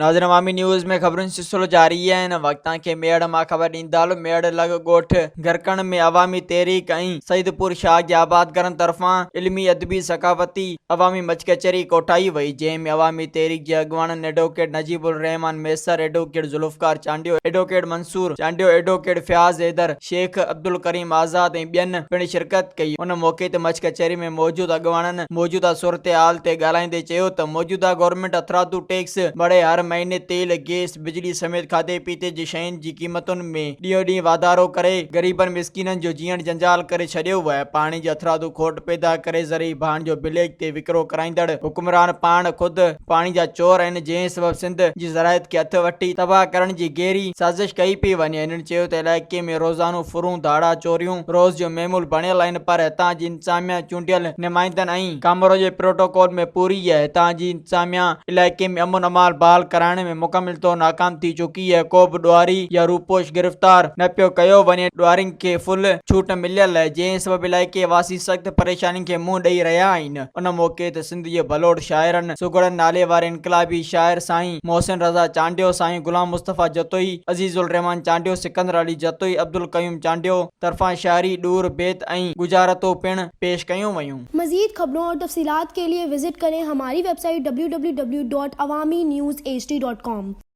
नाज़रीन अवामी न्यूज़ में खबरुनि सिलसिलो जारी है। इन वक्तां के मेड़ मां ख़बर ॾींदाल मेड़ लॻ ॻोठ घरकण में अवामी तहरीक ऐं सईदपुर शाह के आबादगारनि तरफ़ां इल्मी अदबी सकाफ़ती अवामी मच कचहरी कोठाई वई, जंहिं में अवामी तहरीक जे अॻुवाणनि advocate Najibul Rehman Maisar, advocate Zulfiqar Chandio, advocate Mansoor Chandio, advocate Fayaz Haider, Sheikh Abdul Karim Azad ऐं ॿियनि पिणु शिरकत कई। उन मौके ते मच कचहरी में मौजूद अॻुवाणनि मौजूदा सूरत हाल ते ॻाल्हाईंदे चयो त मौजूदा गवर्नमेंट अथरादू टैक्स बढ़े हर महीने तेल, गैस, बिजली समेत खाधे पीते जी शयुनि जी क़ीमतुनि में ॾींहों ॾींहुं वाधारो करे ग़रीबनि मिसकीननि जो जीअण जंजाल करे छॾियो आहे। पाणी जी अथरादू खोट पैदा करे ज़रिए भाण जो ब्लैक ते विकिरो कराईंदड़ हुक्मरान पाण ख़ुदि पाणी जा चोर आहिनि, जंहिं सबब सिंध जी ज़रायत खे हथ वठी तबाह करण जी गहरी साज़िश कई पई वञे। हिननि चयो त इलाइक़े में रोज़ानो फुरूं धाड़ा चोरियूं रोज़ जो मेमूल बणियल आहिनि, पर हितां जी इंतज़ामिया चूंडियल नुमाइंदनि ऐं कामरो जे प्रोटोकॉल में पूरी आहे। हितां जी इंतज़ामिया इलाइक़े में अमन अमाल बहाल कराइण में मुकमिल तौर नाकाम थी चुकी है। को बि ॾुआरी या रूपोश गिरफ़्तार न पियो कयो वञे। ॾुआरियुनि खे फुल छूट मिलियल आहे, जंहिं सबब इलाइक़े वासी सख़्त परेशानी खे मुंहुं ॾेई रहिया आहिनि। उन मौके ते सिंध जे बलोड शाइरनि सुगड़न नाले वारे इनकलाबी शाइर साईं मोहसिन रज़ा चांडियो, साईं गुलाम मुस्तफ़ा जतोई, अज़ीज़ुल रहमान चांडियो, सिकंदर अली जतोई, अब्दुल कयूम चांडियो तरफ़ां शायरी, ॾूर बेत ऐं गुजारतों पिणु पेश कयूं वयूं। मज़ीद खबरों और तफसीलात के लिए विजिट करें हमारी वेबसाइट www.awamiNewsHD.com।